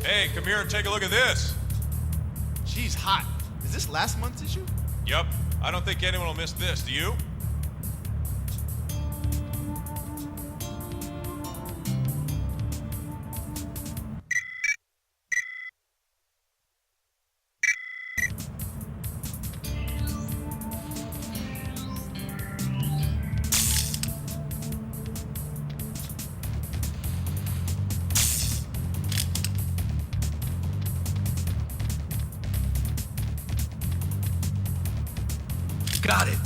Hey, come here and take a look at this. Geez, hot. Is this last month's issue? Yup. I don't think anyone will miss this, do you? Got it.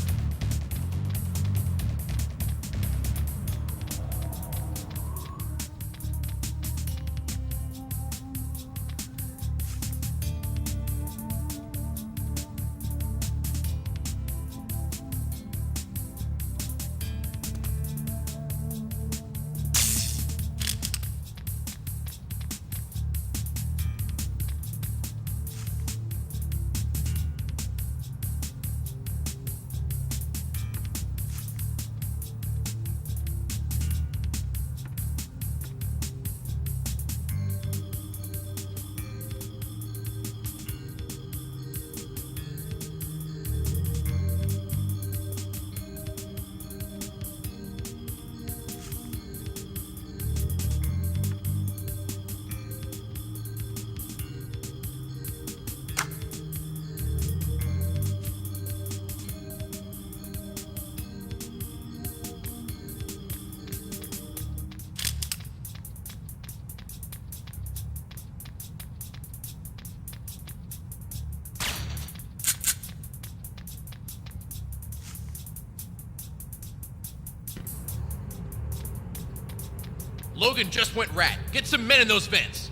Logan just went rat. Get some men in those vents.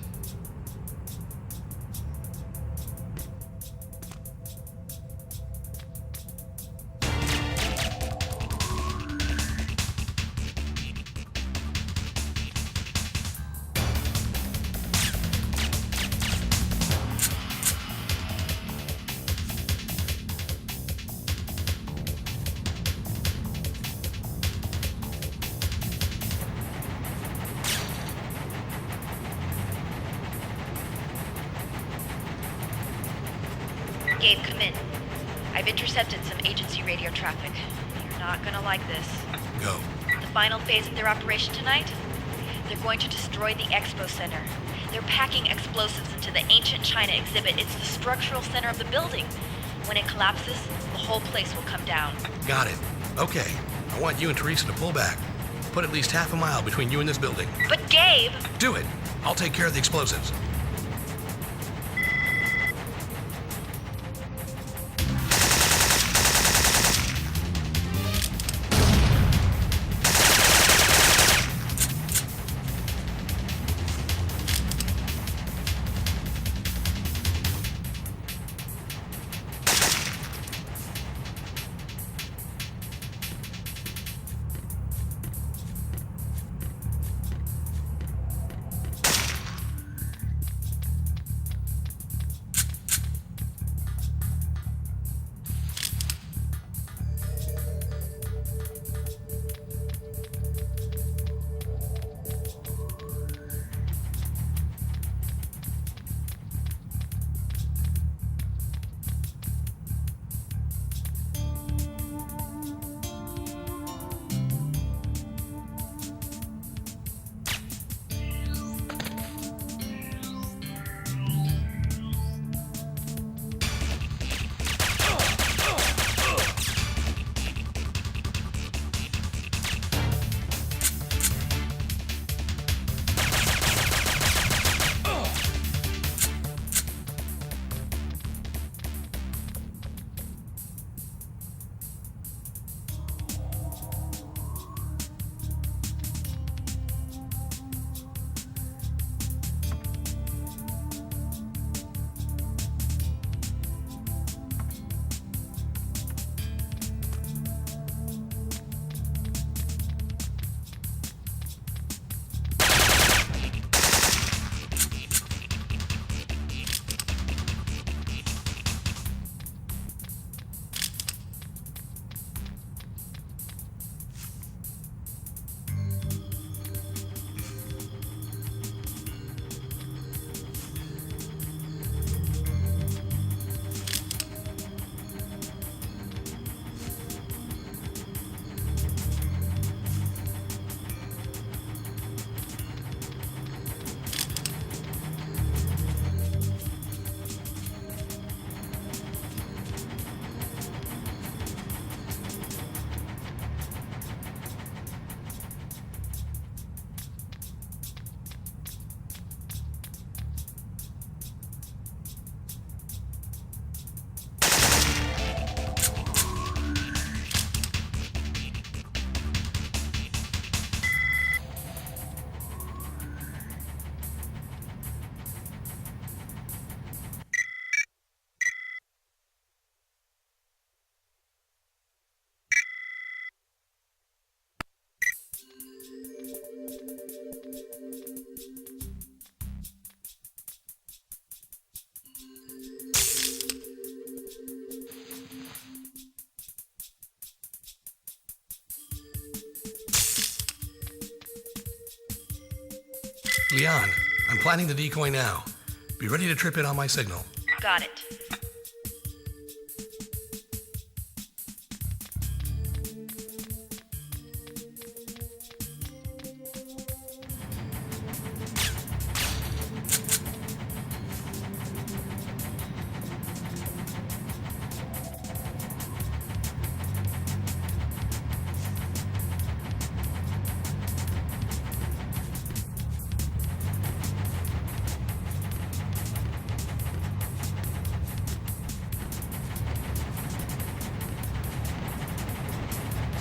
Gabe, come in. I've intercepted some agency radio traffic. You're not gonna like this. Go. The final phase of their operation tonight? They're going to destroy the expo center. They're packing explosives into the ancient China exhibit. It's the structural center of the building. When it collapses, the whole place will come down. Got it. Okay. I want you and Teresa to pull back. Put at least half a mile between you and this building. But Gabe! Do it. I'll take care of the explosives. Leon, I'm planning the decoy now. Be ready to trip in on my signal. Got it.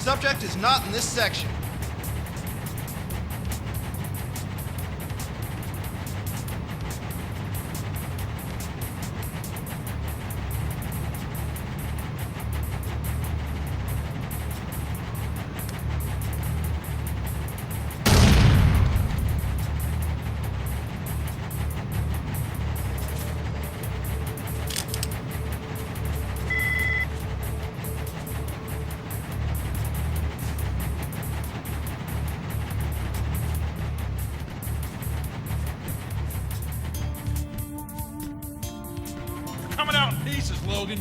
Subject is not in this section. Coming out in pieces, Logan.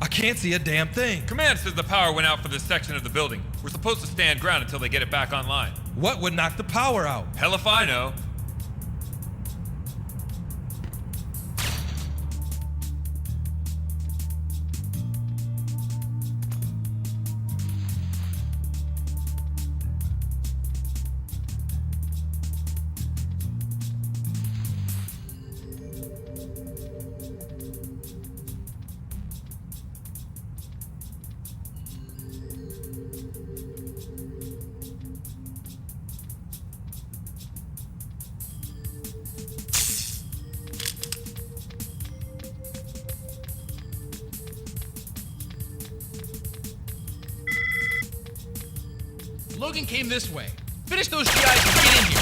I can't see a damn thing. Command says the power went out for this section of the building. We're supposed to stand ground until they get it back online. What would knock the power out? Hell if I know. Logan came this way. Finish those GIs and get in here.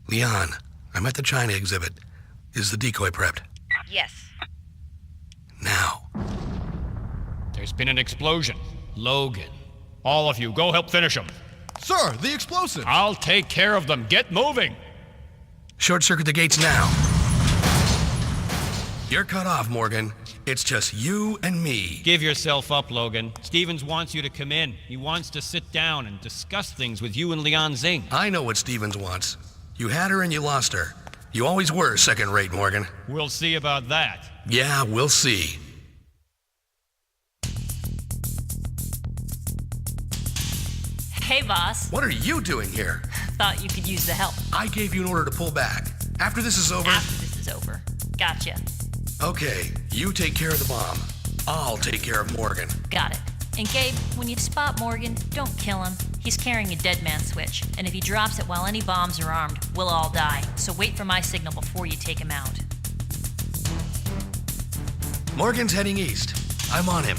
Leon, I'm at the China exhibit. Is the decoy prepped? Yes. Now. There's been an explosion. Logan, all of you, go help finish them. Sir, the explosive. I'll take care of them. Get moving. Short circuit the gates now. You're cut off, Morgan. It's just you and me. Give yourself up, Logan. Stevens wants you to come in. He wants to sit down and discuss things with you and Leon Zing. I know what Stevens wants. You had her and you lost her. You always were second-rate, Morgan. We'll see about that. Yeah, we'll see. Hey, boss. What are you doing here? Thought you could use the help. I gave you an order to pull back. After this is over... After this is over. Gotcha. Okay, you take care of the bomb. I'll take care of Morgan. Got it. And Gabe, when you spot Morgan, don't kill him. He's carrying a dead man switch, and if he drops it while any bombs are armed, we'll all die. So wait for my signal before you take him out. Morgan's heading east. I'm on him.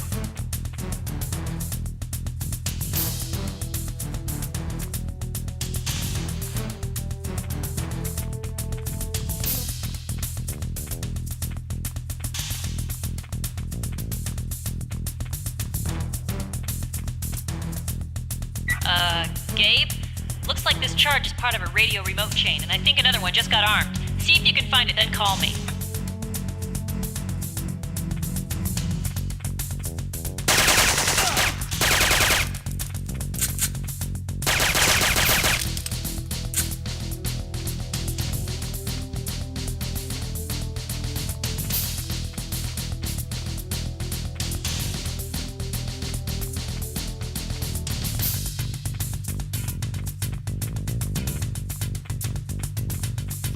Gabe? Looks like this charge is part of a radio remote chain, and I think another one just got armed. See if you can find it, then call me.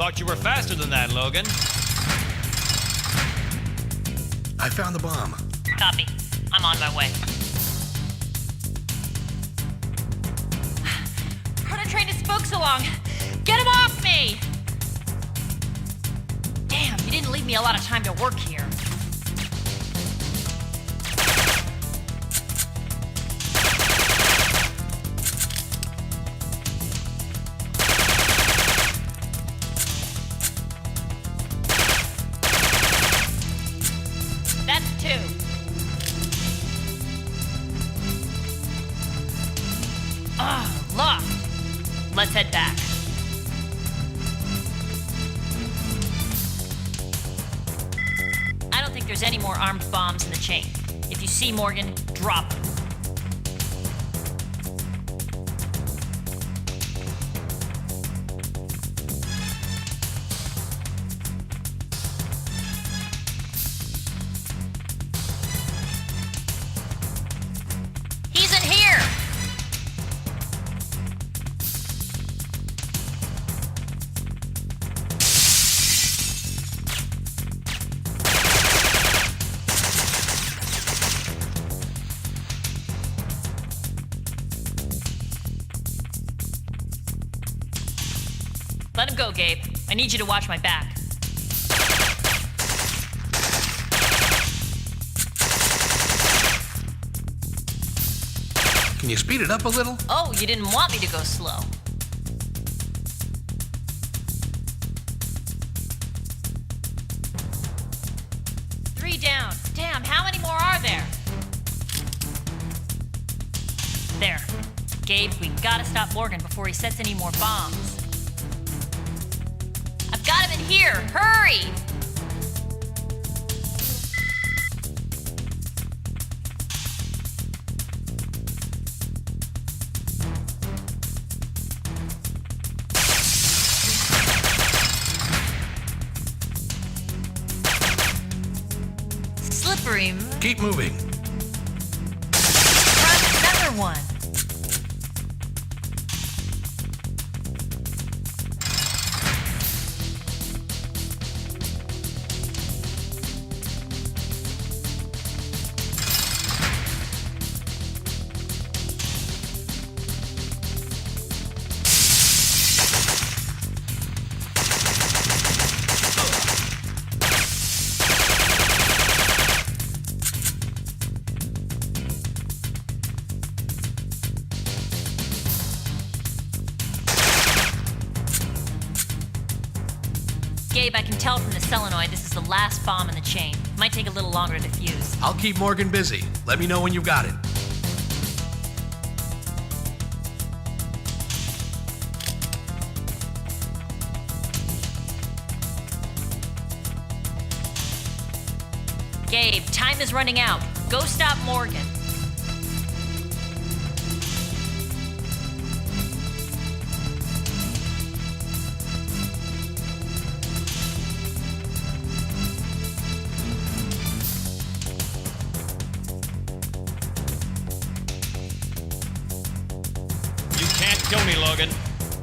Thought you were faster than that, Logan. I found the bomb. Copy. I'm on my way. Proto train has spoke so long. Get him off me! Damn, you didn't leave me a lot of time to work here. That's two. Locked. Let's head back. I don't think there's any more armed bombs in the chain. If you see Morgan, drop them. He's in here! Let him go, Gabe. I need you to watch my back. Can you speed it up a little? Oh, you didn't want me to go slow. Three down. Damn, how many more are there? There. Gabe, we gotta stop Morgan before he sets any more bombs. I've got him in here! Hurry! Slippery. Keep moving. Grab another one. Gabe, I can tell from the solenoid this is the last bomb in the chain. Might take a little longer to defuse. I'll keep Morgan busy. Let me know when you've got it. Gabe, time is running out. Go stop Morgan. You can't kill me, Logan.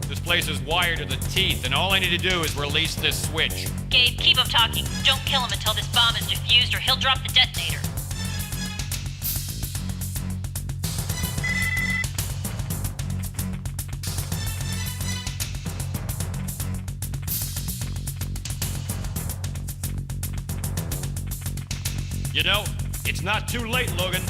This place is wired to the teeth, and all I need to do is release this switch. Gabe, keep him talking. Don't kill him until this bomb is defused or he'll drop the detonator. You know, it's not too late, Logan.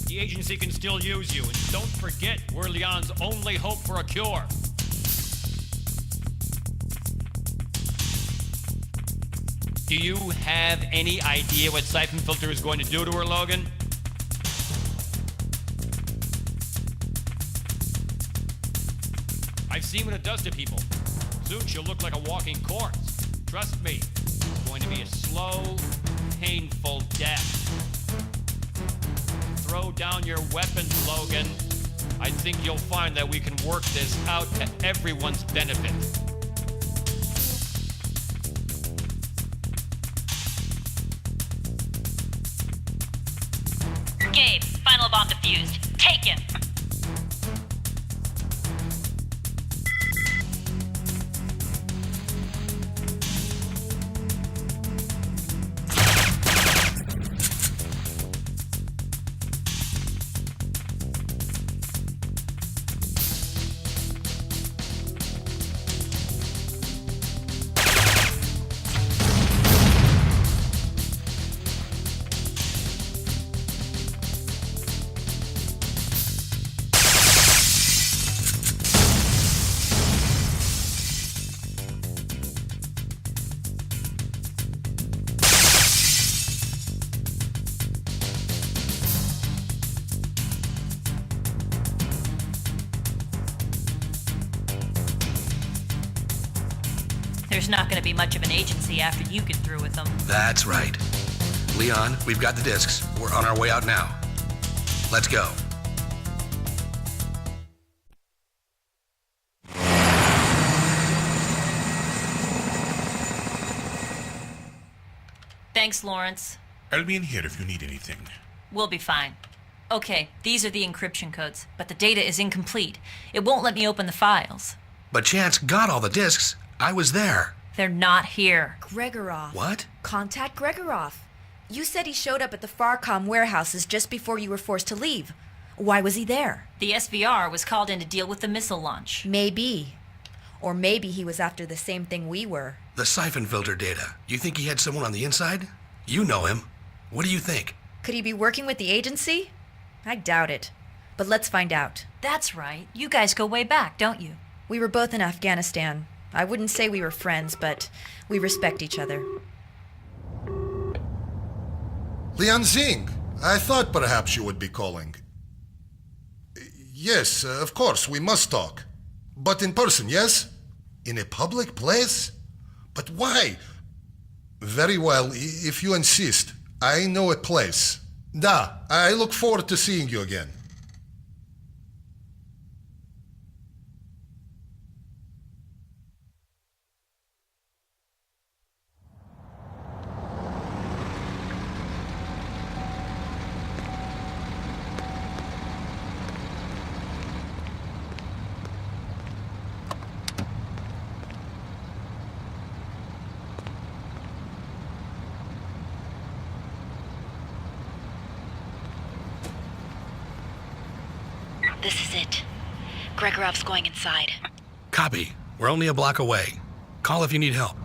The agency can still use you, and don't forget, we're Leon's only hope for a cure. Do you have any idea what Syphon Filter is going to do to her, Logan? I've seen what it does to people. Soon she'll look like a walking corpse. Trust me, it's going to be a slow, painful death. Throw down your weapons, Logan. I think you'll find that we can work this out to everyone's benefit. Gabe, final bomb defused. Take him. There's not going to be much of an agency after you get through with them. That's right. Leon, we've got the discs. We're on our way out now. Let's go. Thanks, Lawrence. I'll be in here if you need anything. We'll be fine. Okay, these are the encryption codes, but the data is incomplete. It won't let me open the files. But Chance got all the discs. I was there. They're not here. Gregorov. What? Contact Gregorov. You said he showed up at the Farcom warehouses just before you were forced to leave. Why was he there? The SVR was called in to deal with the missile launch. Maybe. Or maybe he was after the same thing we were. The Syphon Filter data. You think he had someone on the inside? You know him. What do you think? Could he be working with the agency? I doubt it. But let's find out. That's right. You guys go way back, don't you? We were both in Afghanistan. I wouldn't say we were friends, but we respect each other. Lian Xing, I thought perhaps you would be calling. Yes, of course, we must talk. But in person, yes? In a public place? But why? Very well, if you insist. I know a place. Da, I look forward to seeing you again. This is it. Gregorov's going inside. Copy. We're only a block away. Call if you need help.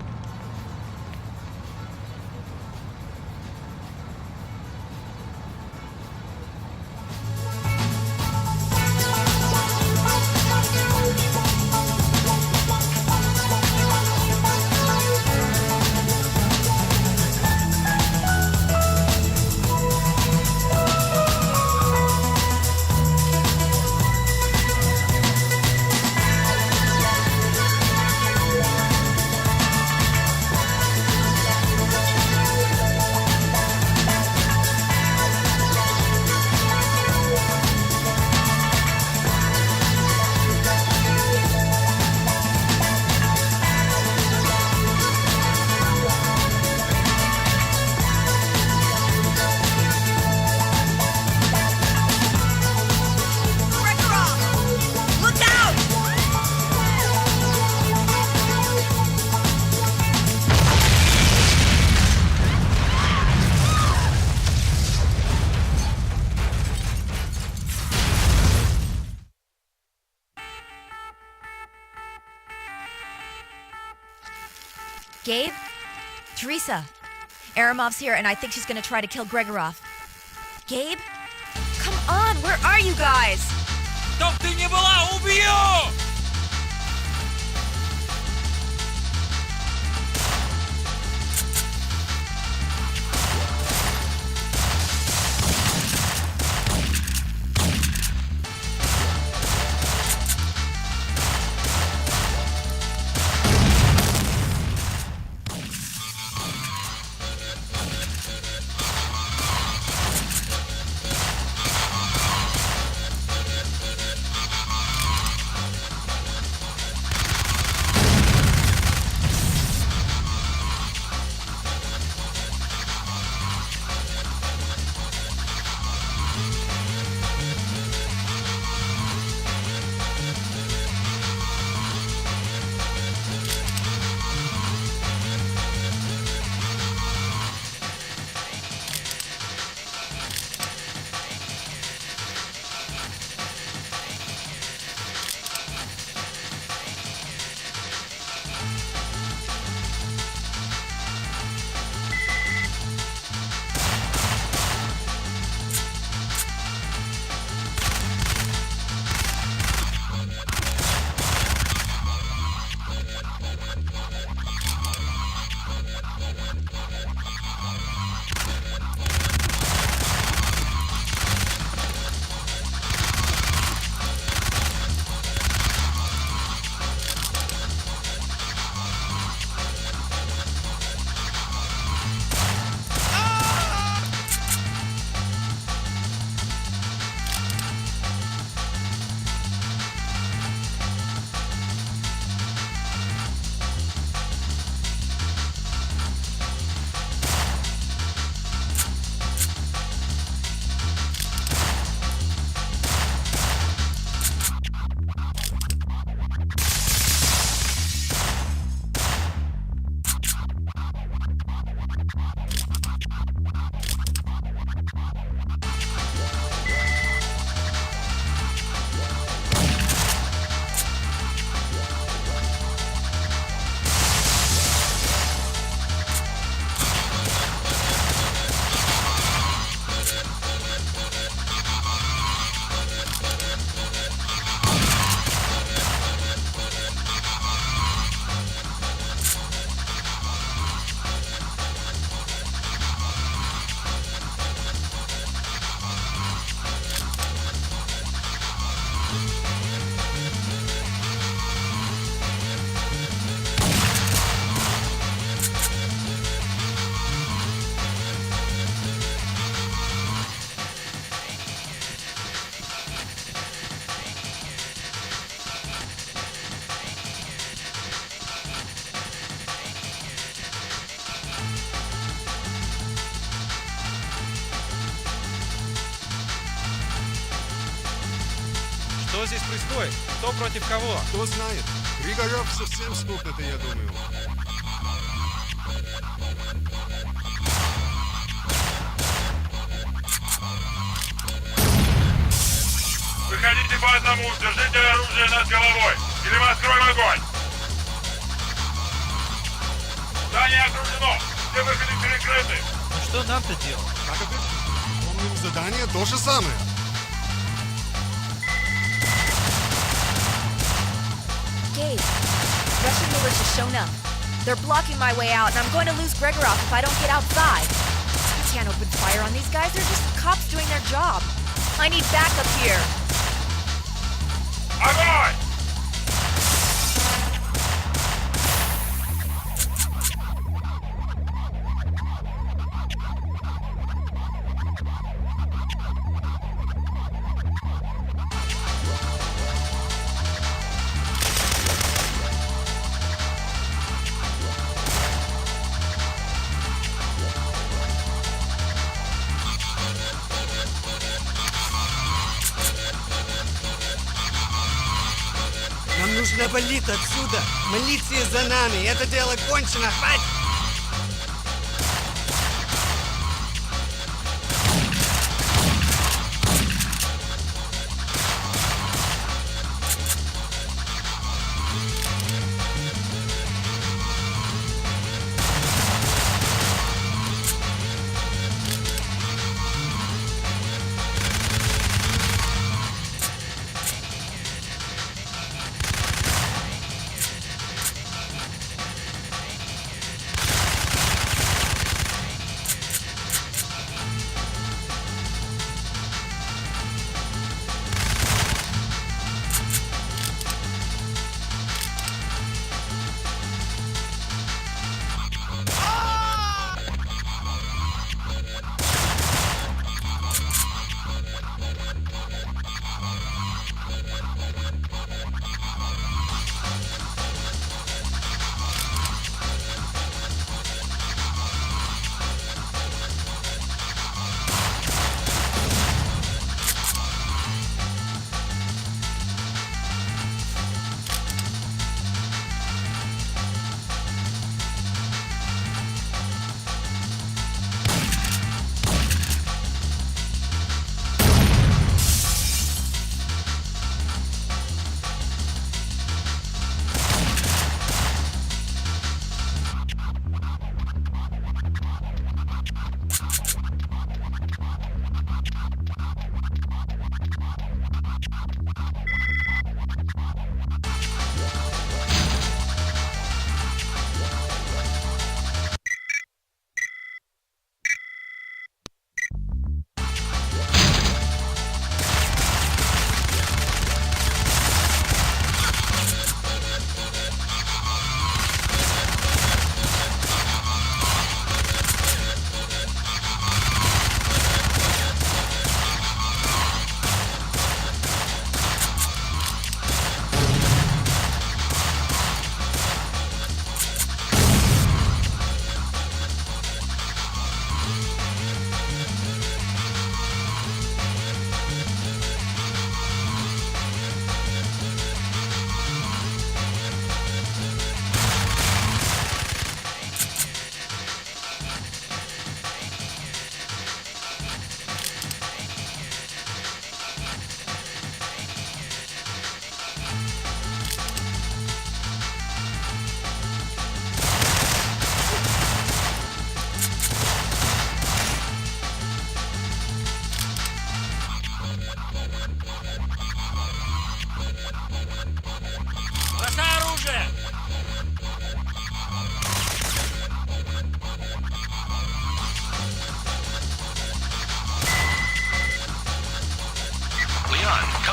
Gabe? Teresa. Aramov's here, and I think she's gonna try to kill Gregorov. Gabe? Come on, where are you guys? Чтоб ты не была, убью! Что здесь происходит? Кто против кого? Кто знает? Григорев совсем стукнутый, я думаю. Выходите по одному, держите оружие над головой, или мы откроем огонь! Здание окружено, все выходы перекрыты! Ну что нам-то делать? Как это? Помним задание то же самое. Gabe, Russian militia's shown up. They're blocking my way out, and I'm going to lose Gregorov if I don't get outside. I can't open fire on these guys. They're just cops doing their job. I need backup here. Огонь! Нам нужно валить отсюда. Милиция за нами. Это дело кончено. Хватит!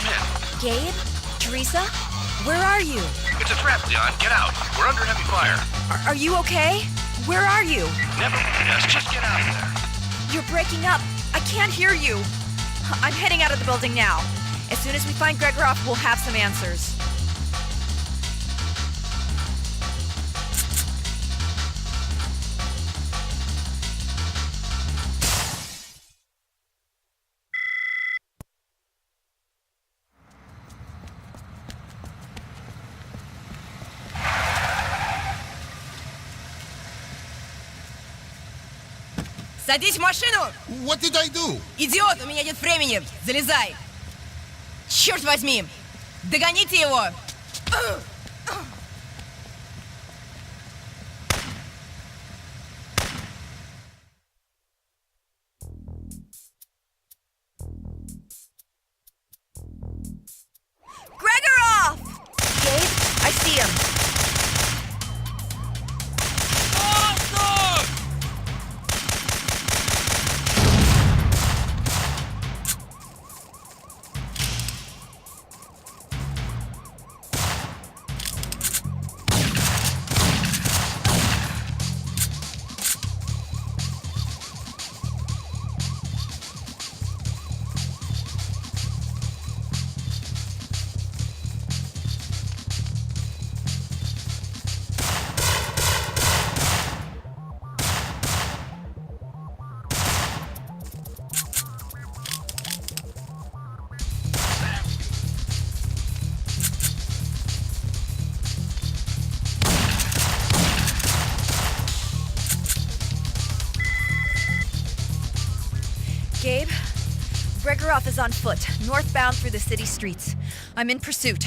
in. Gabe? Teresa? Where are you? It's a trap, Leon. Get out. We're under heavy fire. Are you okay? Where are you? Never mind us. Just get out of there. You're breaking up. I can't hear you. I'm heading out of the building now. As soon as we find Gregorov, we'll have some answers. Садись в машину! What did I do? Идиот, у меня нет времени! Залезай! Черт возьми! Догоните его! Gregorov! Gabe, I see him. Gabe, Gregorov is on foot, northbound through the city streets. I'm in pursuit.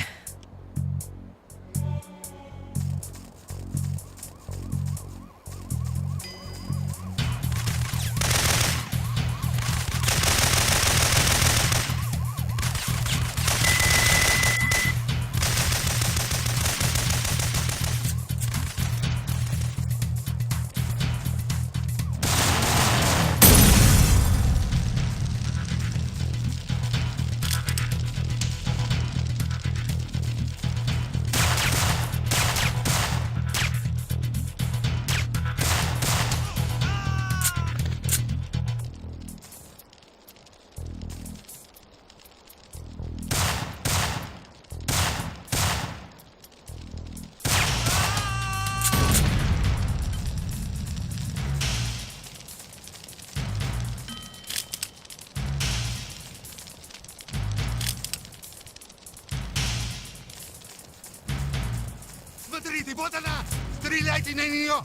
Смотрите, вот она! Стреляйте на нее!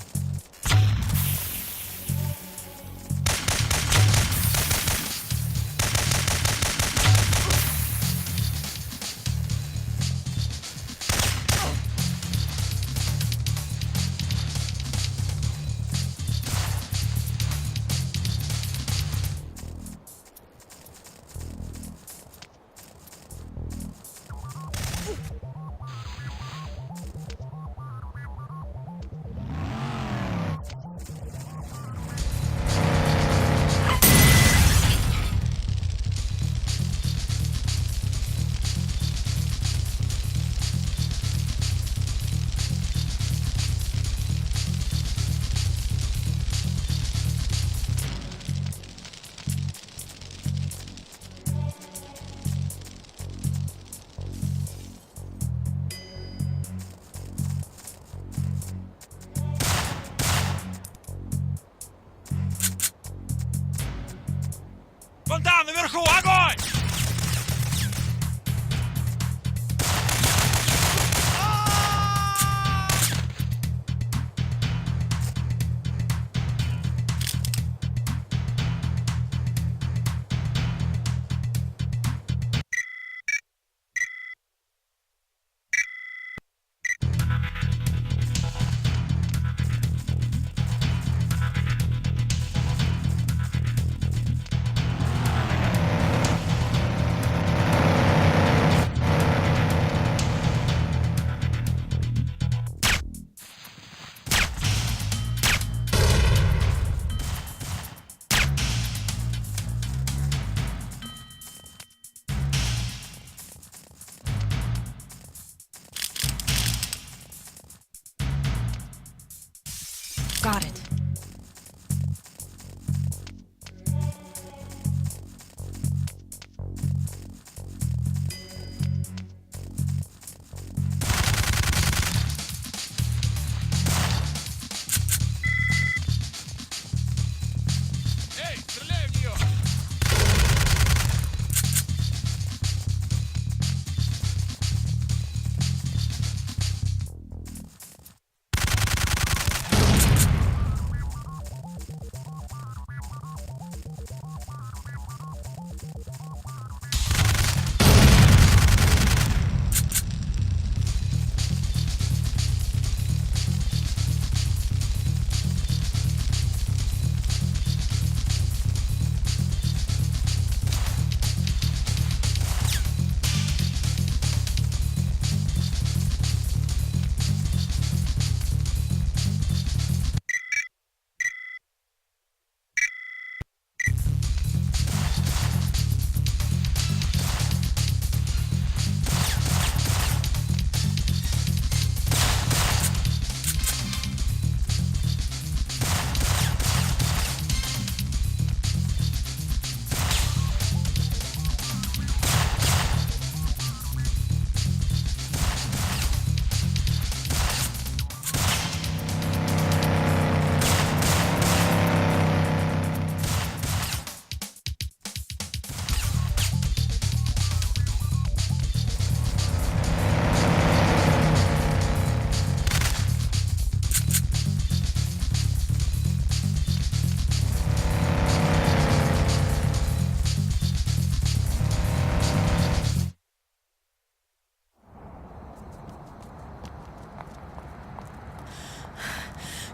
Вон там, наверху, огонь! Got it. Эй, стреляй в нее!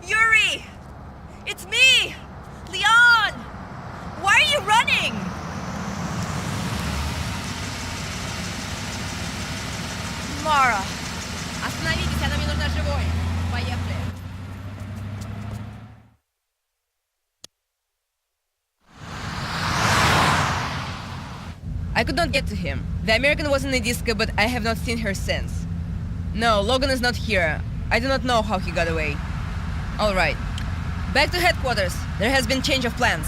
Yuri! It's me! Leon! Why are you running? Mara. Остановитесь, она мне нужна живой. Поехали. I could not get to him. The American was in the disco, but I have not seen her since. No, Logan is not here. I do not know how he got away. All right. Back to headquarters. There has been change of plans.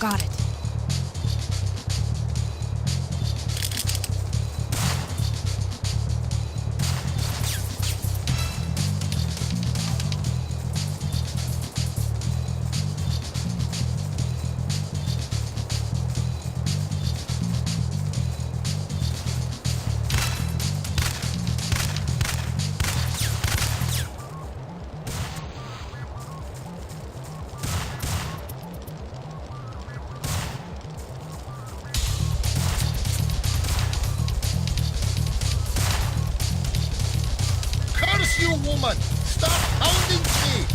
Got it. Curse you, woman! Stop hounding me!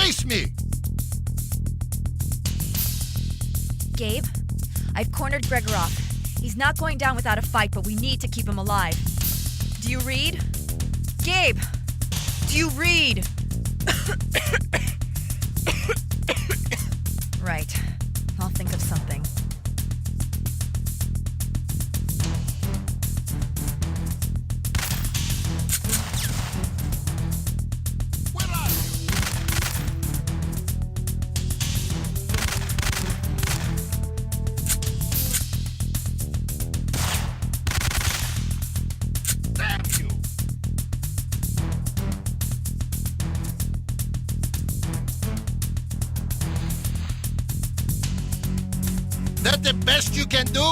Face me! Gabe, I've cornered Gregorov. He's not going down without a fight, but we need to keep him alive. Do you read? Gabe! Do you read? Right. I'll think of something. That the best you can do?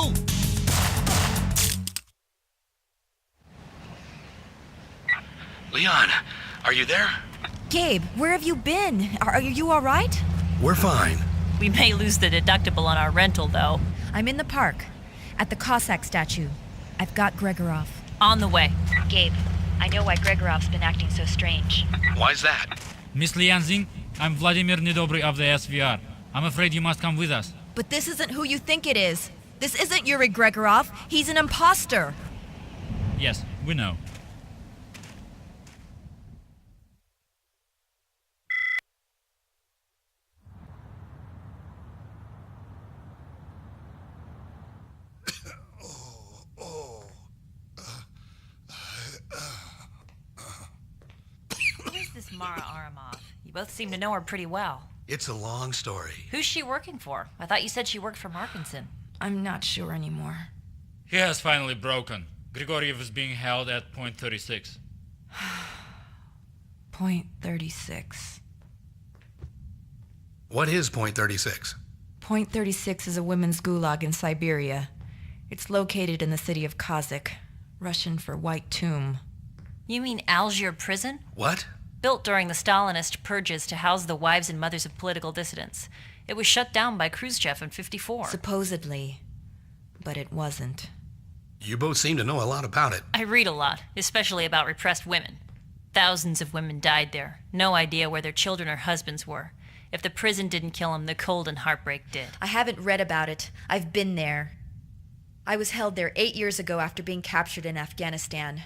Leon, are you there? Gabe, where have you been? Are you all right? We're fine. We may lose the deductible on our rental, though. I'm in the park, at the Cossack statue. I've got Gregorov. On the way. Gabe, I know why Gregorov's been acting so strange. Why's that? Miss Lianzing, I'm Vladimir Nedobry of the SVR. I'm afraid you must come with us. But this isn't who you think it is. This isn't Yuri Gregorov. He's an imposter. Yes, we know. Who is this Mara Aramov? You both seem to know her pretty well. It's a long story. Who's she working for? I thought you said she worked for Markinson. I'm not sure anymore. He has finally broken. Grigoriev is being held at point 36. Point 36. What is point 36? Point 36 is a women's gulag in Siberia. It's located in the city of Kazakh, Russian for White Tomb. You mean Algier prison? What? Built during the Stalinist purges to house the wives and mothers of political dissidents. It was shut down by Khrushchev in '54. Supposedly, but it wasn't. You both seem to know a lot about it. I read a lot, especially about repressed women. Thousands of women died there. No idea where their children or husbands were. If the prison didn't kill them, the cold and heartbreak did. I haven't read about it. I've been there. I was held there 8 years ago after being captured in Afghanistan.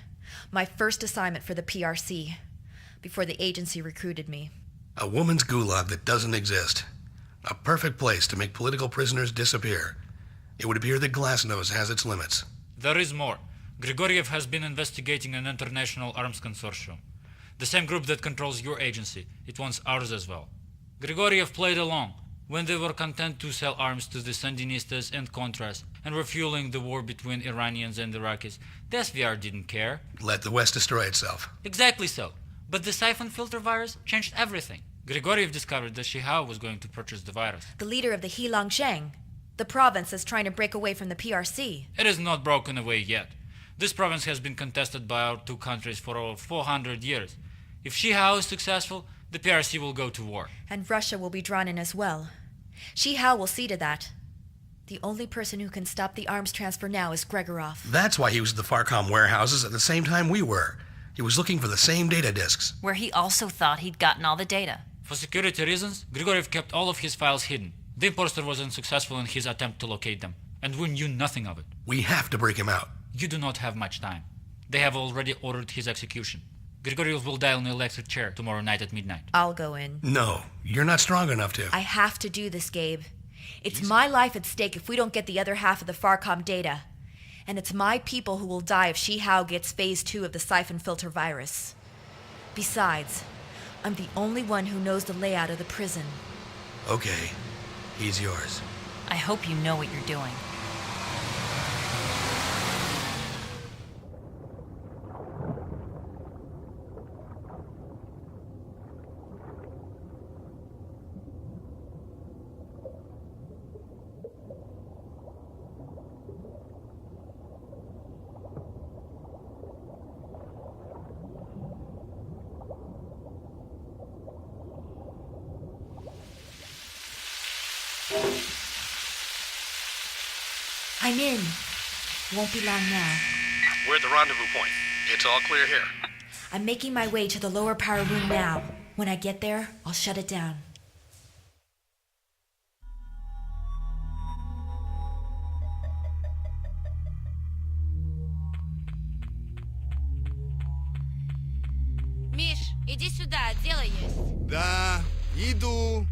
My first assignment for the PRC, before the agency recruited me. A woman's gulag that doesn't exist. A perfect place to make political prisoners disappear. It would appear that Glasnost has its limits. There is more. Grigoriev has been investigating an international arms consortium. The same group that controls your agency. It wants ours as well. Grigoriev played along when they were content to sell arms to the Sandinistas and Contras and were fueling the war between Iranians and Iraqis. The SVR didn't care. Let the West destroy itself. Exactly so. But the Syphon filter virus changed everything. Grigoriev discovered that Shihao was going to purchase the virus. The leader of the Heilongjiang, the province that's trying to break away from the PRC. It is not broken away yet. This province has been contested by our two countries for over 400 years. If Shihao is successful, the PRC will go to war. And Russia will be drawn in as well. Shihao will see to that. The only person who can stop the arms transfer now is Gregorov. That's why he was at the Farcom warehouses at the same time we were. He was looking for the same data disks. Where he also thought he'd gotten all the data. For security reasons, Grigoriev kept all of his files hidden. The imposter was unsuccessful in his attempt to locate them, and we knew nothing of it. We have to break him out. You do not have much time. They have already ordered his execution. Grigoriev will die on the electric chair tomorrow night at midnight. I'll go in. No, you're not strong enough to. I have to do this, Gabe. It's my life at stake if we don't get the other half of the Farcom data. And it's my people who will die if Shihao gets phase 2 of the Syphon filter virus. Besides, I'm the only one who knows the layout of the prison. Okay, he's yours. I hope you know what you're doing. I'm in. Won't be long now. We're at the rendezvous point. It's all clear here. I'm making my way to the lower power room now. When I get there, I'll shut it down. Миш, иди сюда, дело есть. Да, иду.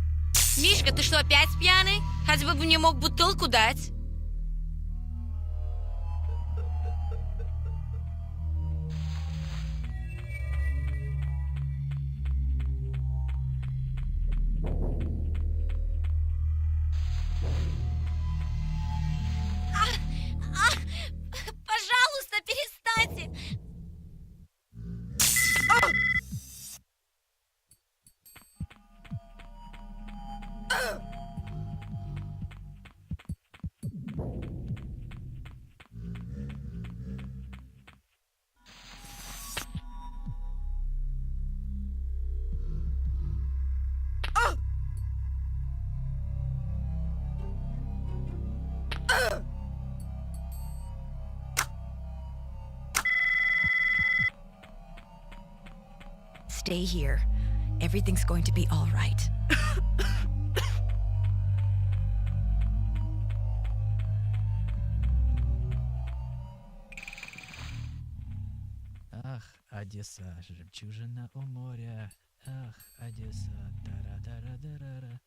Мишка, ты что, опять пьяный? Хотя бы мне мог бутылку дать. Пожалуйста, перестаньте. Stay here. Everything's going to be all right. Ах, Одесса, жемчужина у моря. Ах, Одесса, тара-дара-дара-ра.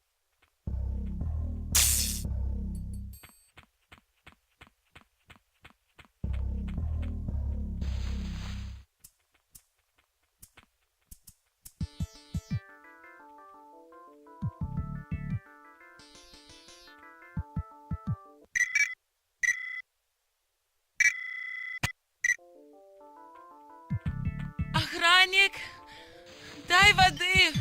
Охранник, дай воды.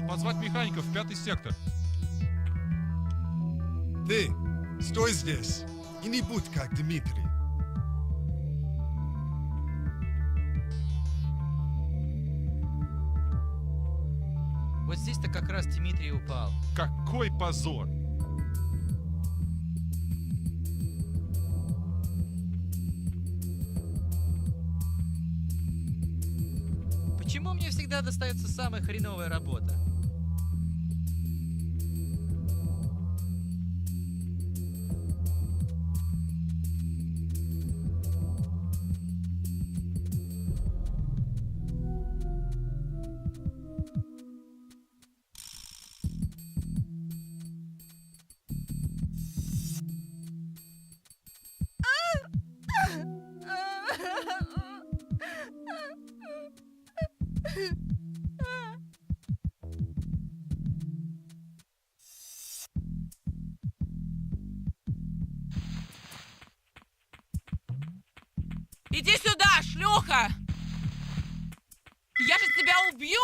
Позвать механиков в 5-й сектор. Ты, стой здесь и не будь как Дмитрий. Вот здесь-то как раз Дмитрий упал. Какой позор! Почему мне всегда достается самая хреновая работа? Иди сюда, шлюха! Я же тебя убью!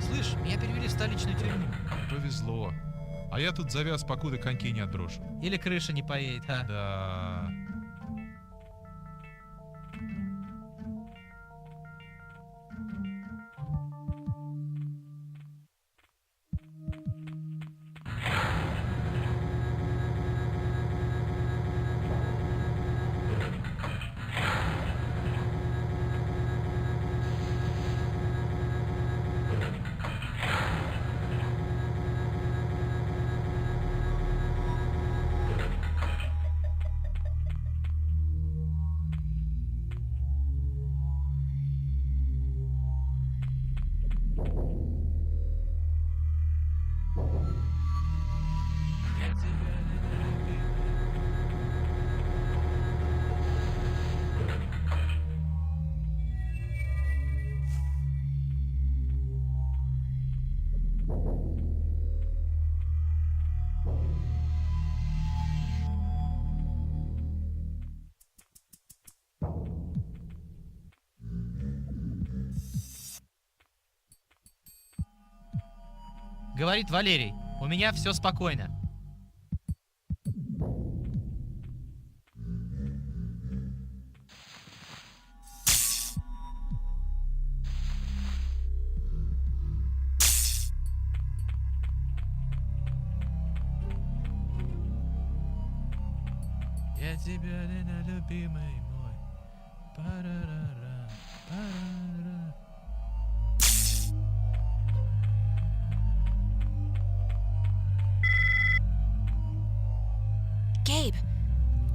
Слышь, меня перевели в столичную тюрьму. Повезло. А я тут завяз, покуда коньки не отброшу. Или крыша не поедет, а? Да. Говорит Валерий. У меня все спокойно. Я тебя, любимый мой. Парарара, парарара. Gabe,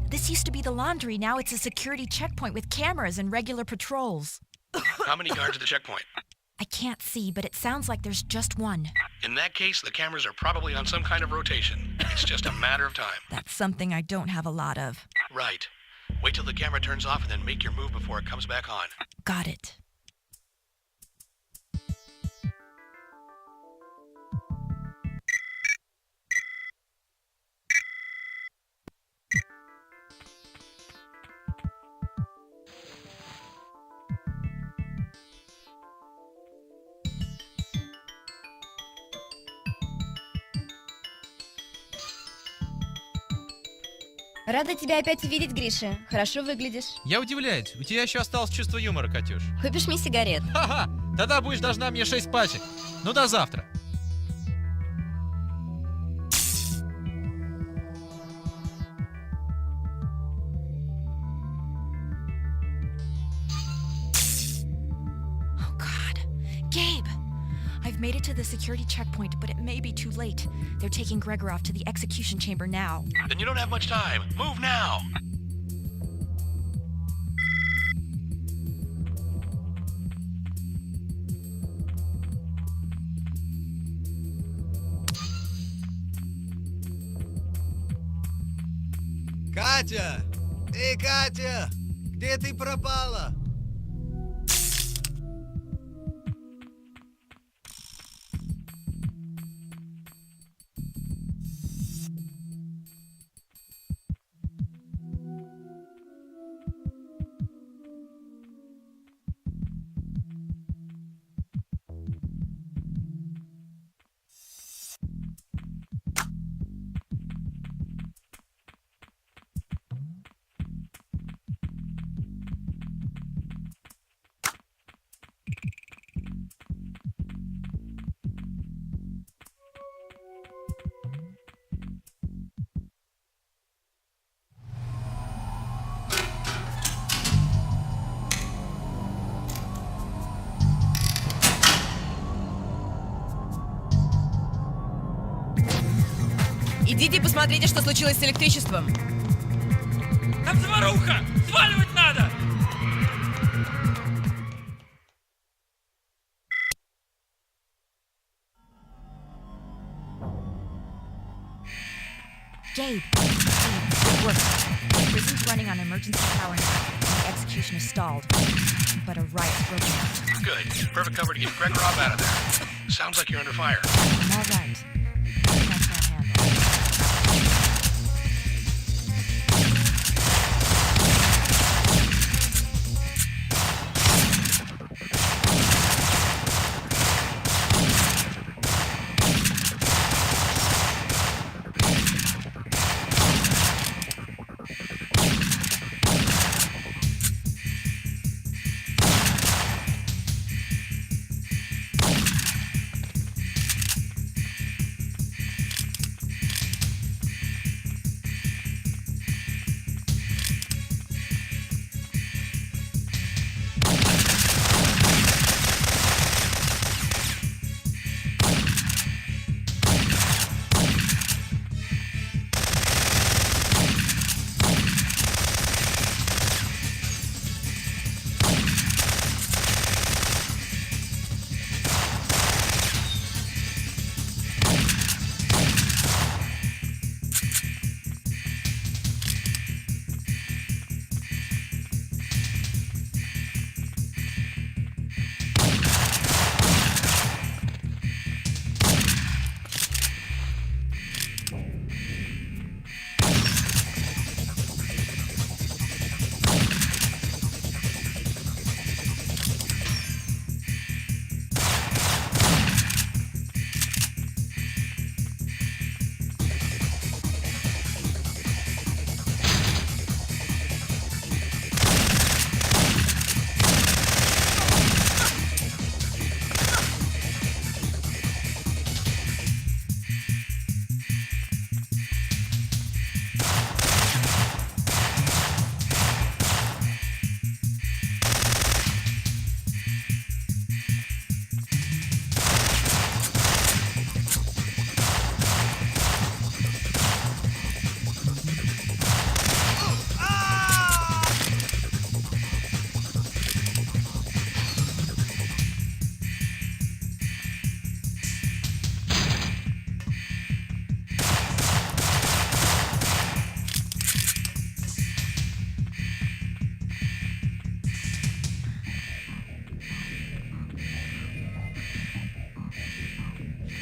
this used to be the laundry. Now it's a security checkpoint with cameras and regular patrols. How many guards at the checkpoint? I can't see, but it sounds like there's just one. In that case, the cameras are probably on some kind of rotation. It's just a matter of time. That's something I don't have a lot of. Right. Wait till the camera turns off and then make your move before it comes back on. Got it. Рада тебя опять увидеть, Гриша. Хорошо выглядишь. Я удивляюсь, у тебя еще осталось чувство юмора, Катюш. Купишь мне сигарет? Ха-ха, тогда будешь должна мне 6 пачек. Ну, до завтра. Oh, God. Gabe! I've made it to the security checkpoint, but it may be too late. They're taking Gregorov to the execution chamber now. Then you don't have much time. Move now! Катя! Эй, Катя! Где ты пропала? Идите посмотрите, что случилось с электричеством. Там заваруха! Сваливать надо! Gabe! Good work. The prison's running on emergency power now. The execution is stalled. But a riot's broken out. Good. Perfect cover to get Gregorov out of there. Sounds like you're under fire. I'm all right. Nothing I can't handle.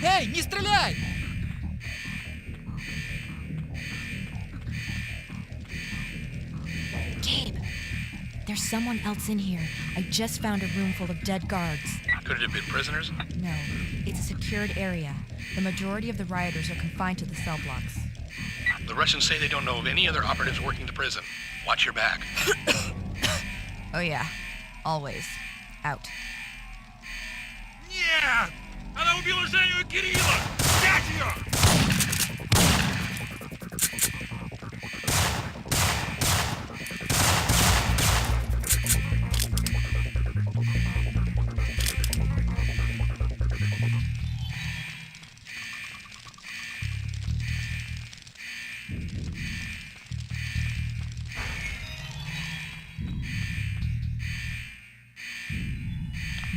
Эй, не стреляй! Gabe, there's someone else in here. I just found a room full of dead guards. Could it have been prisoners? No, it's a secured area. The majority of the rioters are confined to the cell blocks. The Russians say they don't know of any other operatives working the prison. Watch your back. Oh yeah, always. Out. Нет! Она убила Женю и Кирилла! Взять ее!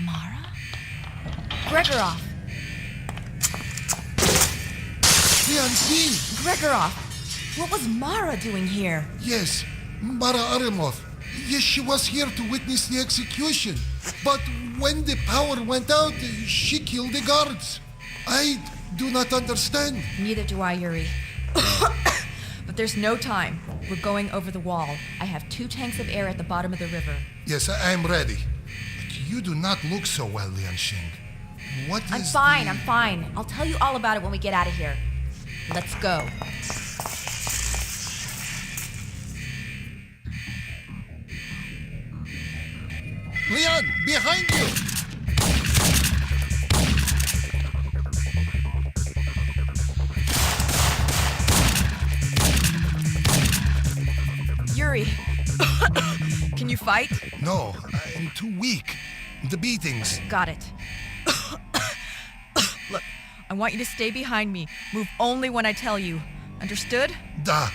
Mara? Gregorov! Fiancé! Gregorov! What was Mara doing here? Yes, Mara Arimov. Yes, she was here to witness the execution. But when the power went out, she killed the guards. I do not understand. Neither do I, Yuri. But there's no time. We're going over the wall. I have 2 tanks of air at the bottom of the river. Yes, I am ready. But you do not look so well, Lianxing. What is I'm fine. I'll tell you all about it when we get out of here. Let's go. Leon, behind you! Yuri, can you fight? No, I'm too weak. The beatings. Got it. Look, I want you to stay behind me. Move only when I tell you. Understood? Da.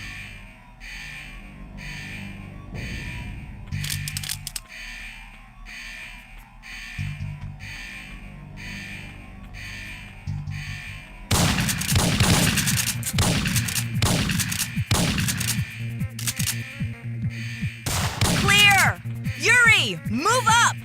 Clear! Yuri, move up!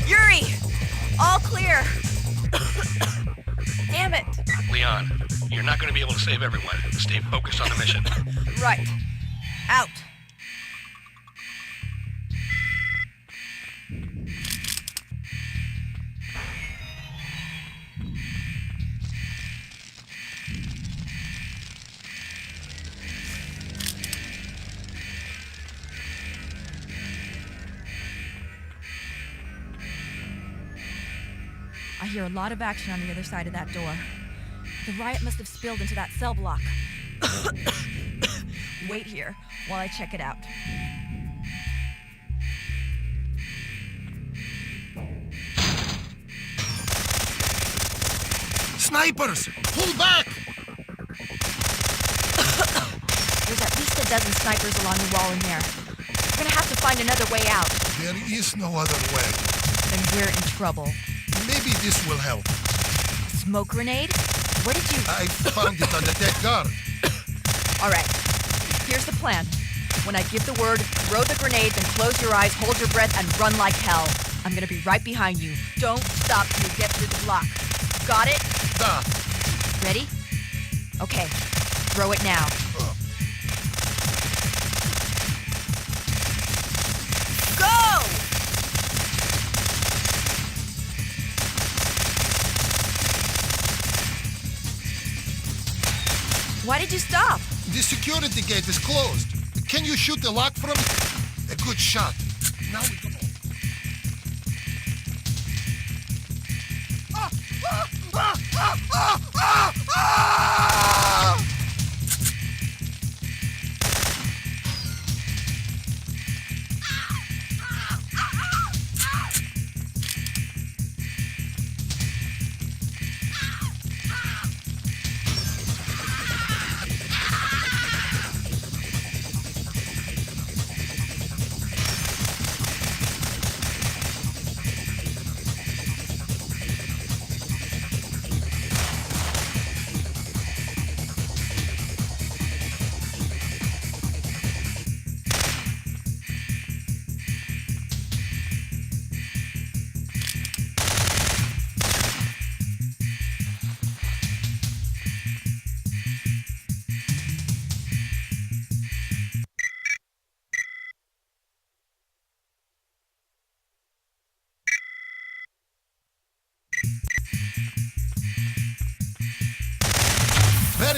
Yuri! All clear! Damn it! Leon, you're not going to be able to save everyone. Stay focused on the mission. Right. Out. I hear a lot of action on the other side of that door. The riot must have spilled into that cell block. Wait here while I check it out. Snipers! Pull back! There's at least a dozen snipers along the wall in there. We're gonna have to find another way out. There is no other way. Then we're in trouble. Maybe this will help. Smoke grenade? Where did you... I found it on the dead guard. All right. Here's the plan. When I give the word, throw the grenade, then close your eyes, hold your breath, and run like hell. I'm gonna be right behind you. Don't stop till you get through the block. Got it? Da. Ready? Okay. Throw it now. Go! Why did you stop? The security gate is closed. Can you shoot the lock from it? A good shot. Now we go.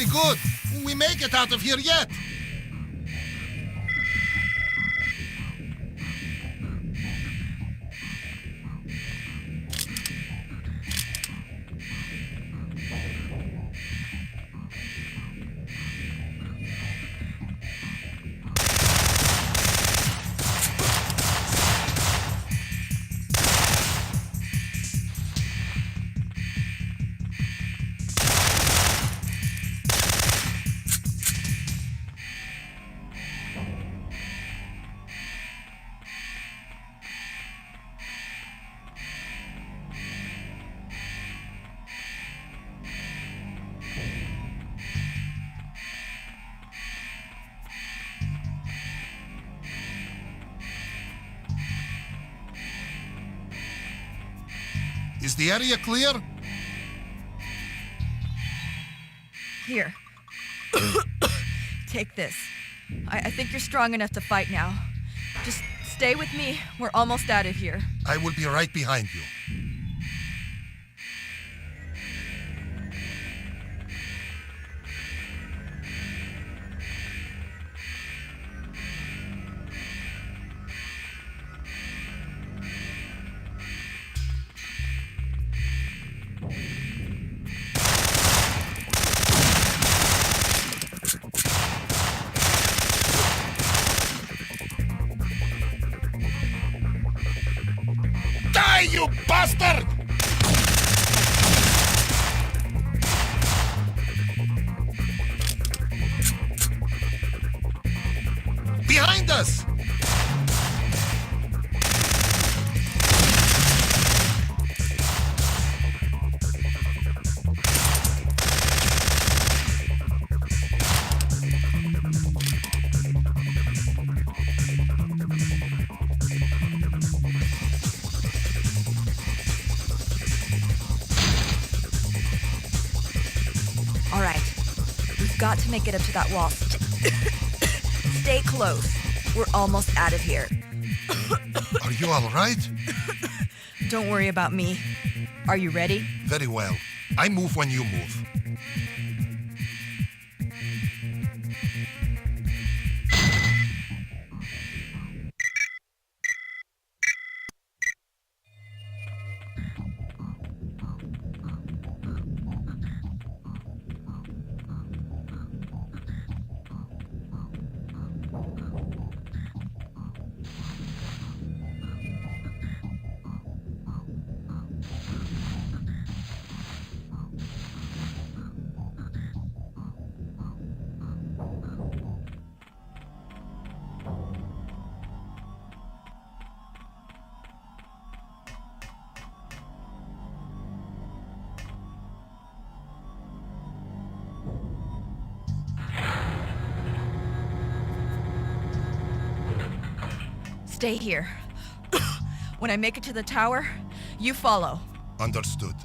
Very good. We make it out of here yet. Is the area clear? Here. Take this. I think you're strong enough to fight now. Just stay with me. We're almost out of here. I will be right behind you. Die, you bastard! Behind us! All right. We've got to make it up to that wall. Stay close. We're almost out of here. Are you all right? Don't worry about me. Are you ready? Very well. I move when you move. Stay here. When I make it to the tower, you follow. Understood.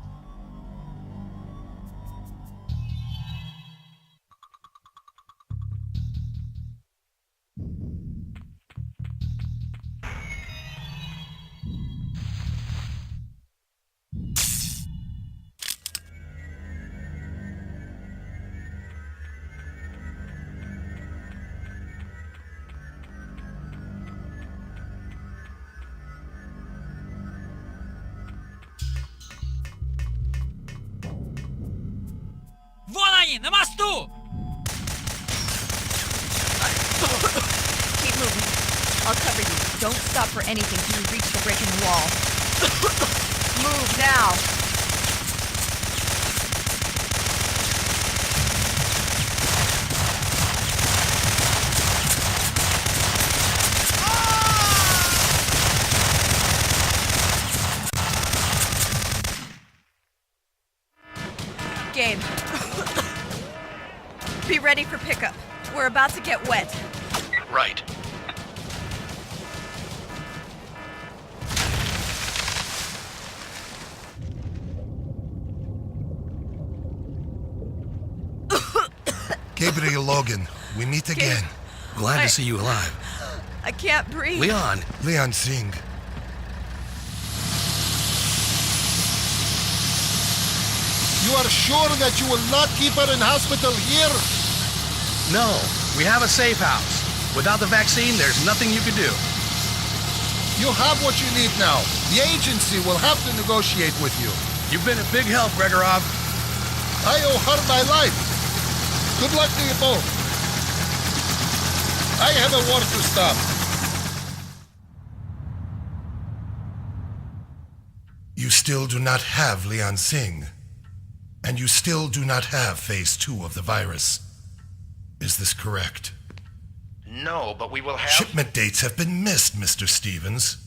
Вон они, на мосту! Keep moving. I'll cover you. Don't stop for anything till you reach the break in the wall. Move now. Gabe. Be ready for pickup. We're about to get wet. Right. Gabriel Logan, we meet again. Glad to see you alive. I can't breathe. Leon. Leon Singh. You are sure that you will not keep her in hospital here? No, we have a safe house. Without the vaccine, there's nothing you can do. You have what you need now. The agency will have to negotiate with you. You've been a big help, Gregorov. I owe her my life. Good luck to you both. I have a war to stop. You still do not have Leon Singh. And you still do not have Phase 2 of the virus. Is this correct? No, but we will have... Shipment dates have been missed, Mr. Stevens.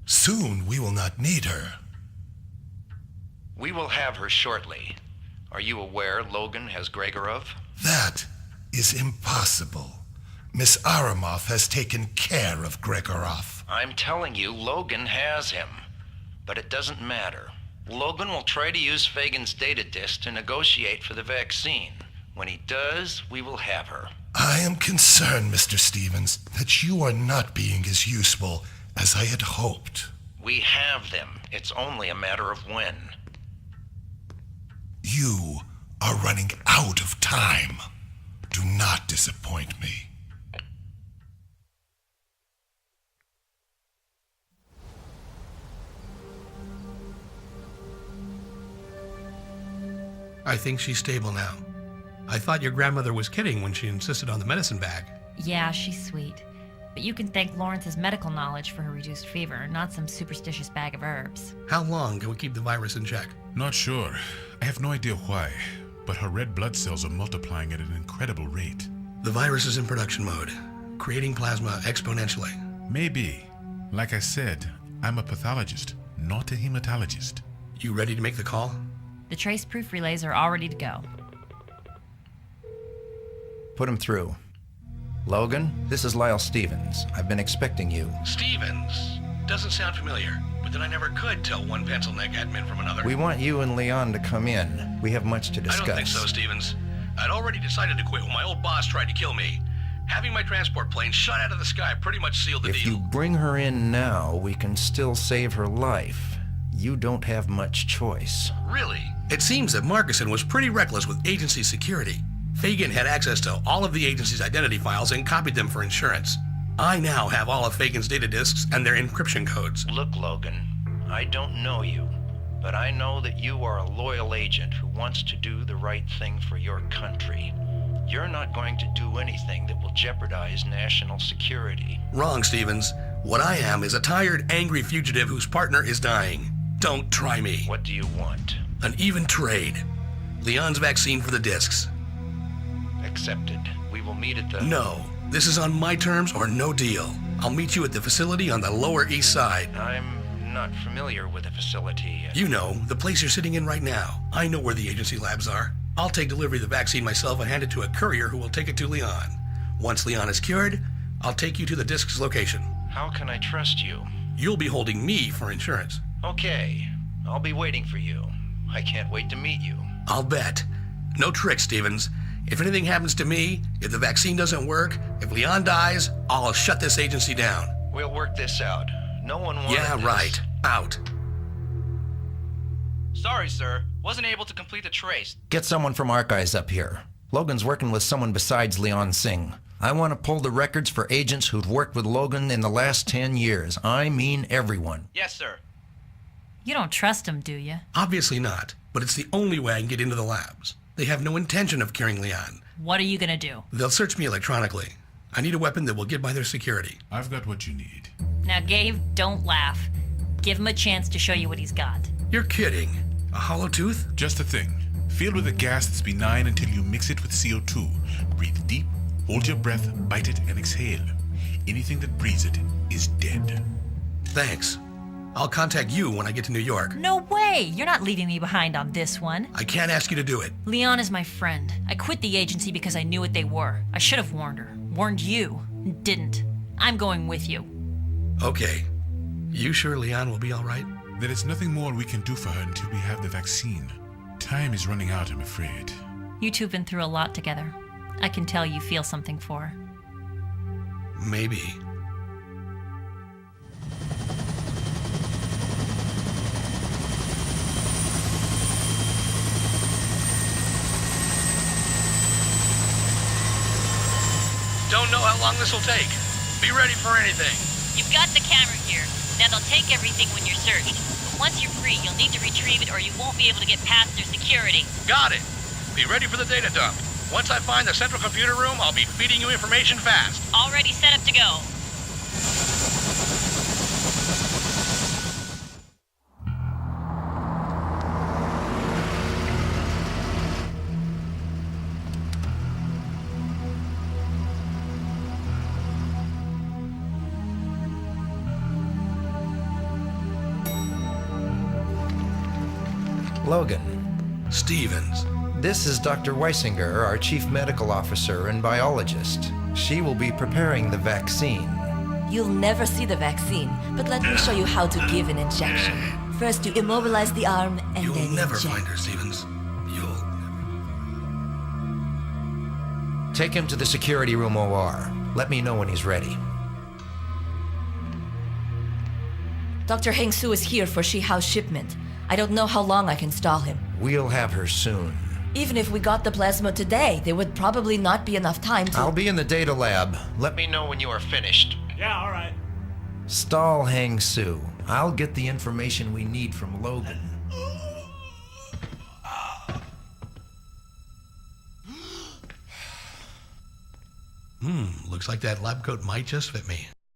Soon we will not need her. We will have her shortly. Are you aware Logan has Gregorov? That is impossible. Miss Aramov has taken care of Gregorov. I'm telling you, Logan has him. But it doesn't matter. Logan will try to use Fagan's data disk to negotiate for the vaccine. When he does, we will have her. I am concerned, Mr. Stevens, that you are not being as useful as I had hoped. We have them. It's only a matter of when. You are running out of time. Do not disappoint me. I think she's stable now. I thought your grandmother was kidding when she insisted on the medicine bag. Yeah, she's sweet. But you can thank Lawrence's medical knowledge for her reduced fever, not some superstitious bag of herbs. How long can we keep the virus in check? Not sure. I have no idea why, but her red blood cells are multiplying at an incredible rate. The virus is in production mode, creating plasma exponentially. Maybe. Like I said, I'm a pathologist, not a hematologist. You ready to make the call? The trace proof relays are all ready to go. Put him through. Logan, this is Lyle Stevens. I've been expecting you. Stevens? Doesn't sound familiar, but then I never could tell one pencil neck admin from another. We want you and Leon to come in. We have much to discuss. I don't think so, Stevens. I'd already decided to quit when my old boss tried to kill me. Having my transport plane shot out of the sky pretty much sealed the deal. If you bring her in now, we can still save her life. You don't have much choice. Really? It seems that Markuson was pretty reckless with agency security. Fagan had access to all of the agency's identity files and copied them for insurance. I now have all of Fagan's data disks and their encryption codes. Look, Logan, I don't know you, but I know that you are a loyal agent who wants to do the right thing for your country. You're not going to do anything that will jeopardize national security. Wrong, Stevens. What I am is a tired, angry fugitive whose partner is dying. Don't try me. What do you want? An even trade. Leon's vaccine for the disks. Accepted. We will meet at the... No. This is on my terms or no deal. I'll meet you at the facility on the Lower East Side. I'm not familiar with the facility. You know, the place you're sitting in right now. I know where the agency labs are. I'll take delivery of the vaccine myself and hand it to a courier who will take it to Leon. Once Leon is cured, I'll take you to the disk's location. How can I trust you? You'll be holding me for insurance. Okay. I'll be waiting for you. I can't wait to meet you. I'll bet. No tricks, Stevens. If anything happens to me, if the vaccine doesn't work, if Leon dies, I'll shut this agency down. We'll work this out. No one wanted Yeah, this. right. Out. Sorry, sir. Wasn't able to complete the trace. Get someone from Archives up here. Logan's working with someone besides Leon Singh. I want to pull the records for agents who've worked with Logan in the last 10 years. I mean everyone. Yes, sir. You don't trust him, do you? Obviously not, but it's the only way I can get into the labs. They have no intention of curing Leon. What are you gonna do? They'll search me electronically. I need a weapon that will get by their security. I've got what you need. Now, Gabe, don't laugh. Give him a chance to show you what he's got. You're kidding. A hollow tooth? Just a thing. Filled with a gas that's benign until you mix it with CO2. Breathe deep, hold your breath, bite it, and exhale. Anything that breathes it is dead. Thanks. I'll contact you when I get to New York. No way! You're not leaving me behind on this one. I can't ask you to do it. Leon is my friend. I quit the agency because I knew what they were. I should have warned her. Warned you. Didn't. I'm going with you. Okay. You sure Leon will be all right? There is nothing more we can do for her until we have the vaccine. Time is running out, I'm afraid. You two have been through a lot together. I can tell you feel something for her. Maybe. don't know how long this will take. Be ready for anything. You've got the camera here. Now they'll take everything when you're searched. But once you're free, you'll need to retrieve it or you won't be able to get past their security. Got it. Be ready for the data dump. Once I find the central computer room, I'll be feeding you information fast. Already set up to go. Logan. Stevens. This is Dr. Weisinger, our chief medical officer and biologist. She will be preparing the vaccine. You'll never see the vaccine, but let me show you how to give an injection. First, you immobilize the arm and You'll then never inject. find her, Stevens. You'll Take him to the security room OR. Let me know when he's ready. Dr. Heng Su is here for Shi-Hao's shipment. I don't know how long I can stall him. We'll have her soon. Even if we got the plasma today, there would probably not be enough time to... I'll be in the data lab. Let me Let me know when you are finished. Yeah, all right. stall Heng Su. I'll get the information we need from Logan. Looks like that lab coat might just fit me.